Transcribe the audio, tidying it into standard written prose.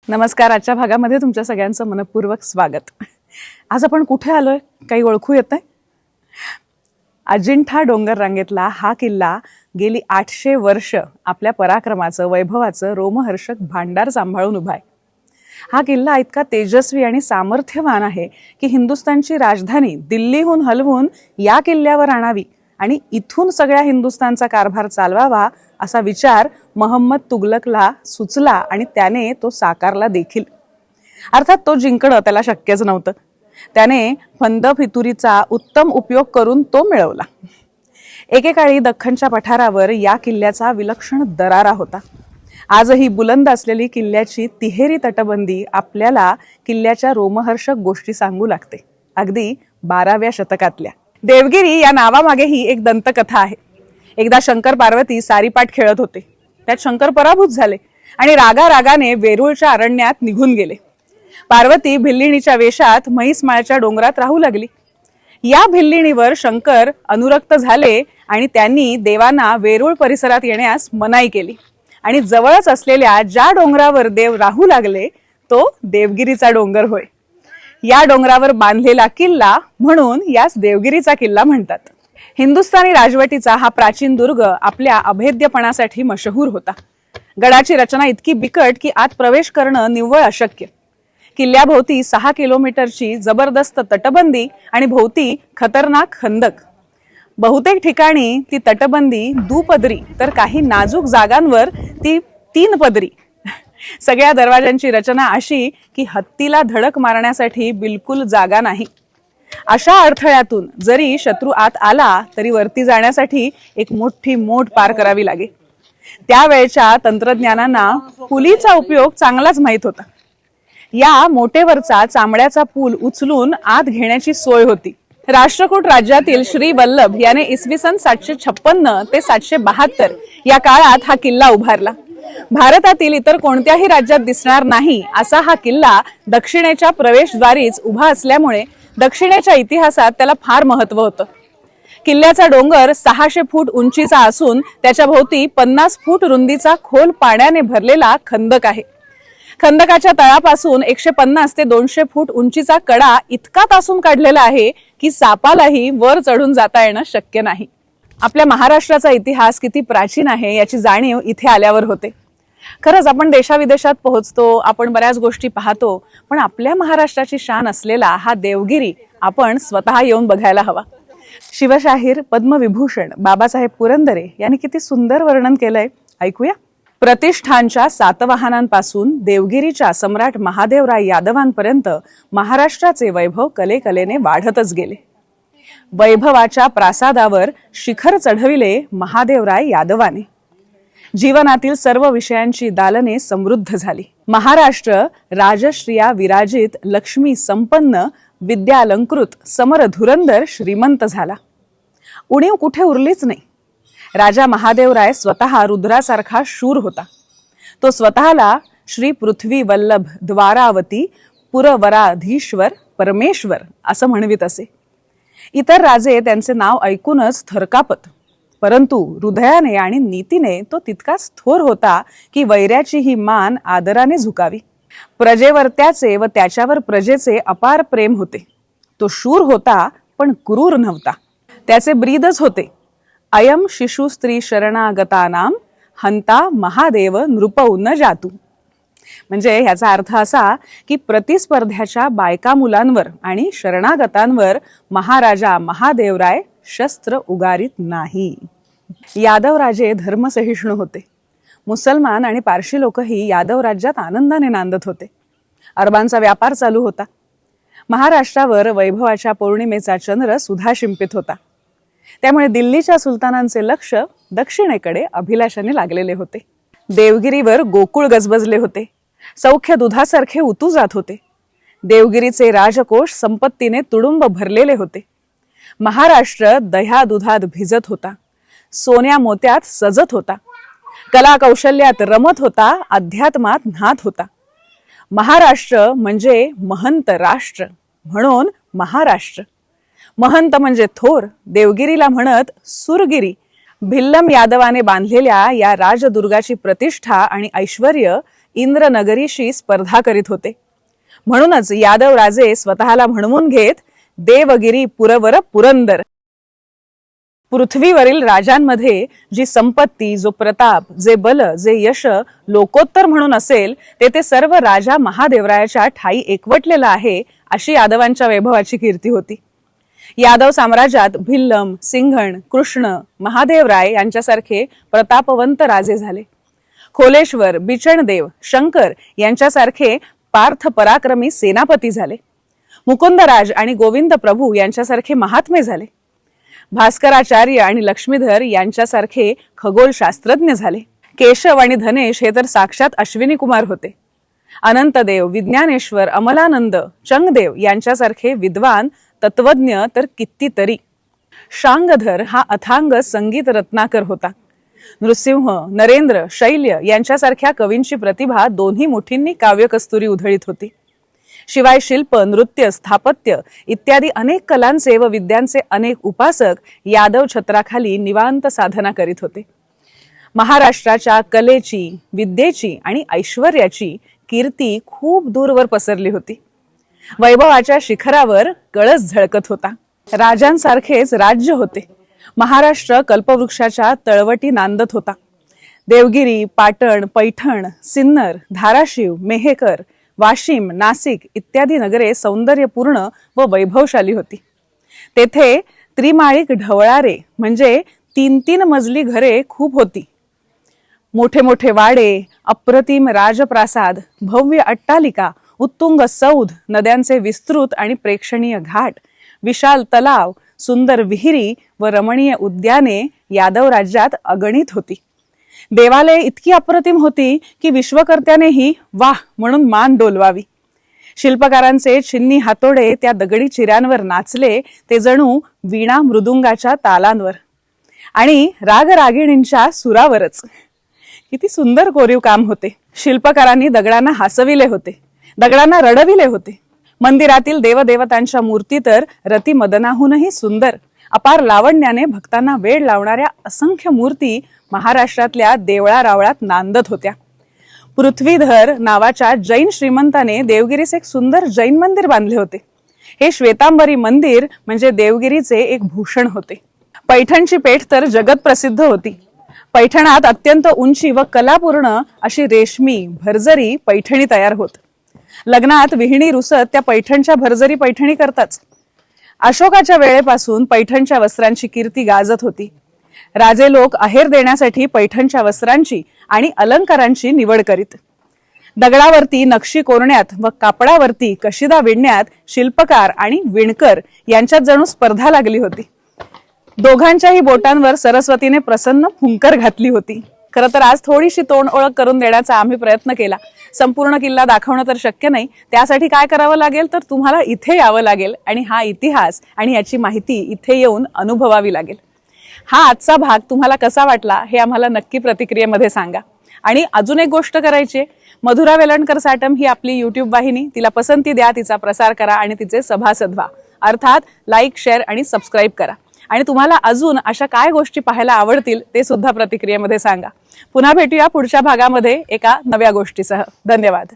नमस्कार. आजच्या भागामध्ये तुमच्या सगळ्यांचं मनपूर्वक स्वागत. आज आपण कुठे आलोय काही ओळखू येत आहे? अजिंठा डोंगर रांगेतला हा किल्ला गेली 800 वर्ष आपल्या पराक्रमाचं, वैभवाचं रोमहर्षक भांडार सांभाळून उभा आहे. हा किल्ला इतका तेजस्वी आणि सामर्थ्यवान आहे की हिंदुस्थानची राजधानी दिल्लीहून हलवून या किल्ल्यावर आणावी आणि इथून सगळ्या हिंदुस्थानचा कारभार चालवावा असा विचार मोहम्मद तुगलकला सुचला आणि त्याने तो साकारला देखील. अर्थात तो जिंकणं त्याला शक्यच नव्हतं. त्याने फंद फितुरीचा उत्तम उपयोग करून तो मिळवला. एकेकाळी दख्खनच्या पठारावर या किल्ल्याचा विलक्षण दरारा होता. आजही बुलंद असलेली किल्ल्याची तिहेरी तटबंदी आपल्याला किल्ल्याच्या रोमहर्षक गोष्टी सांगू लागते, अगदी 12व्या शतकातल्या. देवगिरी या नावामागेही एक दंतकथा आहे. एकदा शंकर पार्वती सारीपाट खेळत होते. त्यात शंकर पराभूत झाले आणि रागारागाने वेरूळच्या अरण्यात निघून गेले. पार्वती भिल्लिणीच्या वेशात म्हैसमाळच्या डोंगरात राहू लागली. या भिल्लिणीवर शंकर अनुरक्त झाले आणि त्यांनी देवांना वेरूळ परिसरात येण्यास मनाई केली आणि जवळच असलेल्या ज्या डोंगरावर देव राहू लागले तो देवगिरीचा डोंगर होय. या डोंगरावर बांधलेला किल्ला म्हणून यास देवगिरीचा किल्ला म्हणतात. हिंदुस्थानी राजवटीचा हा प्राचीन दुर्ग आपल्या अभेद्यपणासाठी मशहूर होता. गडाची रचना इतकी बिकट की आत प्रवेश करणं निव्वळ अशक्य. किल्ल्याभोवती 6 किलोमीटरची जबरदस्त तटबंदी आणि भोवती खतरनाक खंदक. बहुतेक ठिकाणी ती तटबंदी दुपदरी तर काही नाजूक जागांवर ती 3 पदरी. सगळ्या दरवाजांची रचना अशी की हत्तीला धडक मारण्यासाठी बिलकुल जागा नाही. अशा अडथळ्यातून जरी शत्रू आत आला तरी वरती जाण्यासाठी एक मोठी मोठ पार करावी लागे. त्यावेळच्या तंत्रज्ञानांना पुलीचा उपयोग चांगलाच माहीत होता. या मोठेवरचा चांबड्याचा पूल उचलून आत घेण्याची सोय होती. राष्ट्रकूट राज्यातील श्री वल्लभ याने इसवी सन 756 ते 772 या काळात हा किल्ला उभारला. भारतातील इतर कोणत्याही राज्यात दिसणार नाही असा हा किल्ला दक्षिणेच्या प्रवेशद्वारीच उभा असल्यामुळे दक्षिणेच्या इतिहासात त्याला फार महत्व होतं. किल्ल्याचा डोंगर 600 फूट उंचीचा असून त्याच्या भोवती 50 फूट रुंदीचा खोल पाण्याने भरलेला खंदक आहे. खंदकाच्या तळापासून 150 ते 200 फूट उंचीचा कडा इतका तासून काढलेला आहे की सापालाही वर चढून जाता येणं शक्य नाही. आपल्या महाराष्ट्राचा इतिहास किती प्राचीन आहे याची जाणीव इथे आल्यावर होते. खरंच आपण देशाविदेशात पोहोचतो, आपण बऱ्याच गोष्टी पाहतो, पण आपल्या महाराष्ट्राची शान असलेला हा देवगिरी आपण स्वतः येऊन बघायला हवा. शिवशाहीर पद्मविभूषण बाबासाहेब पुरंदरे यांनी किती सुंदर वर्णन केलंय, ऐकूया. प्रतिष्ठानच्या सातवाहनांपासून देवगिरीच्या सम्राट महादेवराय यादवांपर्यंत महाराष्ट्राचे वैभव कलेकलेने वाढतच गेले. वैभवाच्या प्रासादावर शिखर चढविले महादेवराय यादवाने. जीवनातील सर्व विषयांची दालने समृद्ध झाली. महाराष्ट्र राजश्रिया विराजित, लक्ष्मी संपन्न, विद्यालंकृत, समर धुरंदर, श्रीमंत झाला. उणीव कुठे उरलीच नाही. राजा महादेवराय स्वतः रुद्रासारखा शूर होता. तो स्वतःला श्री पृथ्वी वल्लभ द्वारावती पुरवराधीश्वर परमेश्वर असं म्हणवित असे. इतर राजे त्यांचे नाव ऐकूनच थरकापत, परंतु हृदयाने आणि नीतीने तो तितकाच थोर होता की वैऱ्याची ही मान आदराने झुकावी. प्रजेवर त्याचे व त्याच्यावर प्रजेचे अपार प्रेम होते. तो शूर होता पण क्रूर नव्हता. त्याचे ब्रीदच होते, अयम शिशु स्त्री शरणागतानाम हंता महादेव नृपौ न जातू. म्हणजे ह्याचा अर्थ असा की प्रतिस्पर्ध्याच्या बायका मुलांवर आणि शरणागतांवर महाराजा महादेवराय शस्त्र उगारित नाही. यादव राजे धर्मसहिष्णू होते. मुसलमान आणि पारशी लोकही यादव राज्यात आनंदाने नांदत होते. अरबांचा व्यापार चालू होता. महाराष्ट्रावर वैभवाच्या पौर्णिमेचा चंद्र सुधा शिंपित होता. त्यामुळे दिल्लीच्या सुलतानांचे लक्ष दक्षिणेकडे अभिलाषाने लागलेले होते. देवगिरीवर गोकुळ गजबजले होते. सौख्य दुधासारखे उतू जात होते. देवगिरीचे राजकोष संपत्तीने तुडुंब भरलेले होते. महाराष्ट्र दह्या दुधात भिजत होता. सोन्या मोत्यात सजत होता. कला कौशल्यात रमत होता. अध्यात्मात न्हात होता. महाराष्ट्र म्हणजे महंत राष्ट्र, म्हणून महाराष्ट्र. महंत म्हणजे थोर. देवगिरीला म्हणत सुरगिरी. भिल्लम यादवाने बांधलेल्या या राजदुर्गाची प्रतिष्ठा आणि ऐश्वर्य इंद्रनगरीशी स्पर्धा करीत होते. म्हणूनच यादव राजे स्वतःला म्हणवून घेत देवगिरी पुरवर पुरंदर. पृथ्वीवरील राजांमध्ये जी संपत्ती, जो प्रताप, जे बल, जे यश लोकोत्तर म्हणून असेल ते सर्व राजा महादेवरायाच्या ठाई एकवटलेलं आहे, अशी यादवांच्या वैभवाची कीर्ती होती. यादव साम्राज्यात भिल्लम, सिंघण, कृष्ण, महादेवराय यांच्यासारखे प्रतापवंत राजे झाले. खोलेश्वर, बिचणदेव, शंकर यांच्यासारखे पार्थ पराक्रमी सेनापती झाले. मुकुंदराज आणि गोविंद प्रभू यांच्यासारखे महात्मे झाले. भास्कराचार्य आणि लक्ष्मीधर यांच्यासारखे खगोलशास्त्रज्ञ झाले. केशव आणि धनेश हे तर साक्षात अश्विनी कुमार होते. अनंतदेव, विज्ञानेश्वर, अमलानंद, चंगदेव यांच्यासारखे विद्वान तत्वज्ञ तर कितीतरी. शांगधर हा अथांग संगीत रत्नाकर होता. नृसिंह, नरेंद्र, शैल्य यांच्यासारख्या कवींची प्रतिभा दोन्ही मुठींनी काव्यकस्तुरी उधळीत होती. शिवाय शिल्प, नृत्य, स्थापत्य इत्यादी अनेक कलांचे व विद्यांचे अनेक उपासक यादव छत्राखाली निवांत साधना करीत होते. महाराष्ट्राच्या कलेची, विद्येची आणि ऐश्वर्याची कीर्ती खूप दूरवर पसरली होती. वैभवाच्या शिखरावर कळस झळकत होता. राजांसारखेच राज्य होते. महाराष्ट्र कल्पवृक्षाच्या तळवटी नांदत होता. देवगिरी, पाटण, पैठण, सिन्नर, धाराशिव, मेहेकर, वाशिम, नाशिक इत्यादी नगरे सौंदर्यपूर्ण व वैभवशाली होती. तेथे त्रिमाळिक ढवळारे म्हणजे 3-3 मजली घरे खूप होती. मोठे मोठे वाडे, अप्रतिम राजप्रासाद, भव्य अट्टालिका, उत्तुंग सौध, नद्यांचे विस्तृत आणि प्रेक्षणीय घाट, विशाल तलाव, सुंदर विहिरी व रमणीय उद्याने यादव राज्यात अगणित होती. देवालये इतकी अप्रतिम होती की विश्वकर्त्यानेही वाह म्हणून मान डोलवावी. शिल्पकारांचे छिन्नी हातोडे त्या दगडी चिऱ्यांवर नाचले ते जणू वीणा मृदुंगाच्या तालांवर आणि रागरागिणींच्या सुरावरच. किती सुंदर कोरीव काम होते. शिल्पकारांनी दगडांना हसविले होते, दगडांना रडविले होते. मंदिरातील देवदेवतांच्या मूर्ती तर रतिमदनाहूनही सुंदर. अपार लावण्याने भक्तांना वेळ लावणाऱ्या असंख्य मूर्ती महाराष्ट्रातल्या देवळा रावळात नांदत होत्या. पृथ्वीधर नावाच्या जैन श्रीमंताने देवगिरीस एक सुंदर जैन मंदिर बांधले होते. हे श्वेतांबरी मंदिर म्हणजे देवगिरीचे एक भूषण होते. पैठणची पेठ तर जगत प्रसिद्ध होती. पैठणात अत्यंत उंची व कलापूर्ण अशी रेशमी भरजरी पैठणी तयार होत. लग्नात विहिणी रुसत त्या पैठणच्या भरजरी पैठणी करताच. अशोकाच्या वेळेपासून पैठणच्या वस्त्रांची कीर्ती गाजत होती. राजे लोक आहेर देण्यासाठी पैठणच्या वस्त्रांची आणि अलंकारांची निवड करीत. दगडावरती नक्षी कोरण्यात व कापडावरती कशिदा विणण्यात शिल्पकार आणि विणकर यांच्यात जणू स्पर्धा लागली होती. दोघांच्याही बोटांवर सरस्वतीने प्रसन्न फुंकर घातली होती. खरं तर आज थोडीशी तोंड ओळख करून देण्याचा आम्ही प्रयत्न केला. संपूर्ण किल्ला दाखवणं तर शक्य नाही. त्यासाठी काय करावं लागेल तर तुम्हाला इथे यावं लागेल आणि हा इतिहास आणि याची माहिती इथे येऊन अनुभवावी लागेल. हा आजचा भाग तुम्हाला कसा वाटला हे आम्हाला नक्की प्रतिक्रियेमध्ये सांगा. आणि अजून एक गोष्ट करायची, मधुरा वेलणकर साटम ही आपली यूट्यूब वाहिनी, तिला पसंती द्या, तिचा प्रसार करा आणि तिचे सभासद व्हा. अर्थात लाईक, शेअर आणि सबस्क्राईब करा. आणि तुम्हाला अजून अशा काय गोष्टी पाहायला आवडतील ते सुद्धा प्रतिक्रियेमध्ये सांगा. पुन्हा भेटूया पुढच्या भागामध्ये एका नव्या गोष्टीसह. धन्यवाद.